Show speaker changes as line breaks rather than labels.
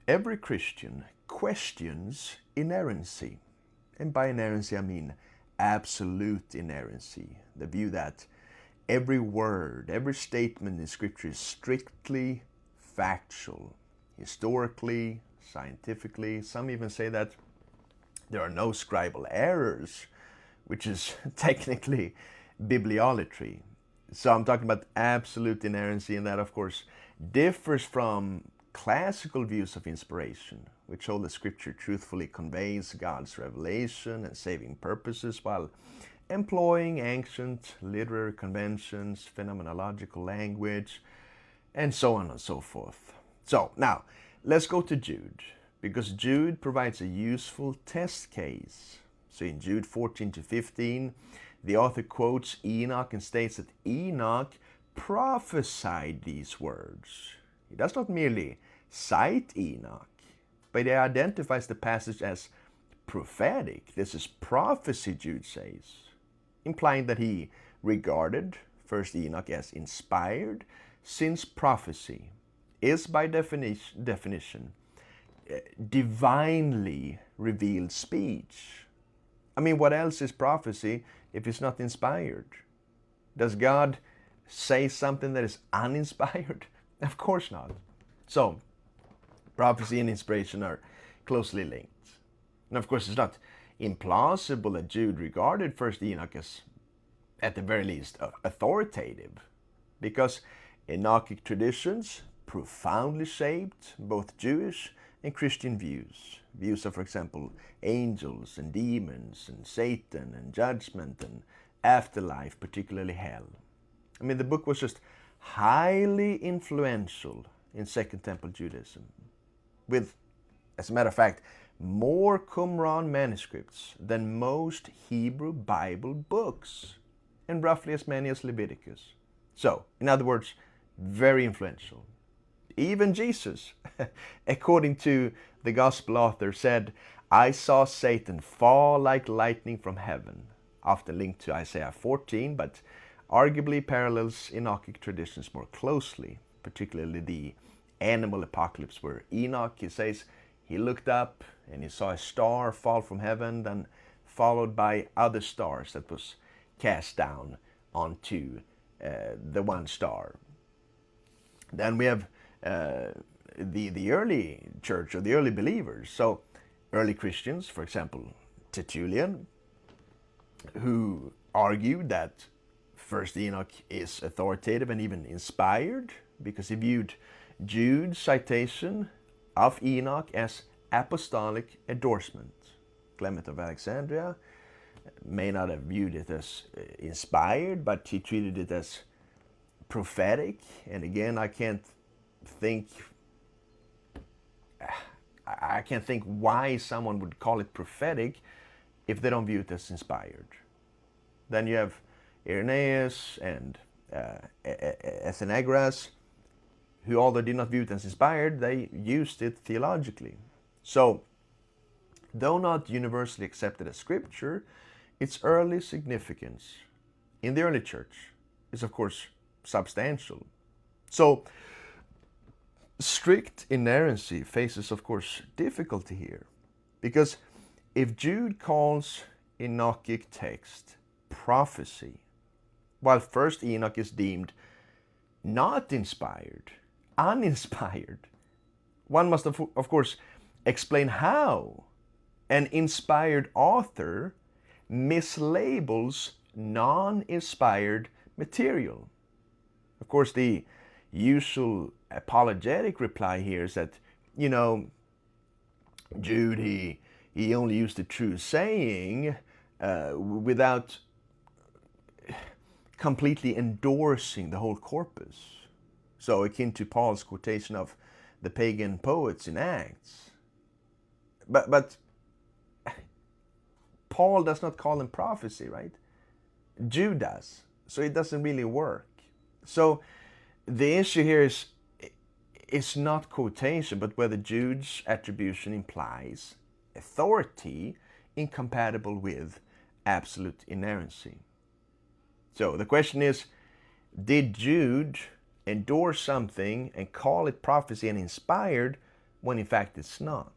Every Christian questions inerrancy. And by inerrancy I mean absolute inerrancy. The view that every word, every statement in Scripture is strictly factual, historically, scientifically. Some even say that there are no scribal errors, which is technically bibliolatry. So I'm talking about absolute inerrancy, and that of course differs from classical views of inspiration, which hold that Scripture truthfully conveys God's revelation and saving purposes while employing ancient literary conventions, phenomenological language, and so on and so forth. So now, let's go to Jude, because Jude provides a useful test case. So in Jude 14 to 15, the author quotes Enoch and states that Enoch prophesied these words. He does not merely cite Enoch, but he identifies the passage as prophetic. This is prophecy, Jude says, implying that he regarded first Enoch as inspired, since prophecy is by definition divinely revealed speech. I mean, what else is prophecy if it's not inspired? Does God say something that is uninspired? Of course not. So, prophecy and inspiration are closely linked. And of course, it's not implausible that Jude regarded first Enoch as, at the very least, authoritative, because Enochic traditions profoundly shaped both Jewish and Christian views. Views of, for example, angels and demons and Satan and judgment and afterlife, particularly hell. I mean, the book was just highly influential in Second Temple Judaism, with, as a matter of fact, more Qumran manuscripts than most Hebrew Bible books, and roughly as many as Leviticus. So, in other words, very influential. Even Jesus, according to the gospel author, said, "I saw Satan fall like lightning from heaven," often linked to Isaiah 14, but arguably parallels Enochic traditions more closely, particularly the animal apocalypse, where Enoch, he says, he looked up and he saw a star fall from heaven, then followed by other stars that was cast down onto the one star. Then we have the early church, or the early believers. So early Christians, for example, Tertullian, who argued that first Enoch is authoritative and even inspired, because he viewed Jude's citation of Enoch as apostolic endorsement. Clement of Alexandria may not have viewed it as inspired, but he treated it as prophetic. And again, I can't think why someone would call it prophetic if they don't view it as inspired. Then you have Irenaeus and Athenagoras, who, although did not view it as inspired, they used it theologically. So, though not universally accepted as scripture, its early significance in the early church is, of course, substantial. So, strict inerrancy faces, of course, difficulty here, because if Jude calls Enochic text prophecy, while first Enoch is deemed not inspired, uninspired, one must of course explain how an inspired author mislabels non-inspired material. Of course, the usual apologetic reply here is that, Jude, he only used the true saying without completely endorsing the whole corpus. So akin to Paul's quotation of the pagan poets in Acts. But Paul does not call them prophecy, right? Jude does. So it doesn't really work. So the issue here is it's not quotation, but whether Jude's attribution implies authority incompatible with absolute inerrancy. So the question is, did Jude endorse something and call it prophecy and inspired when in fact it's not.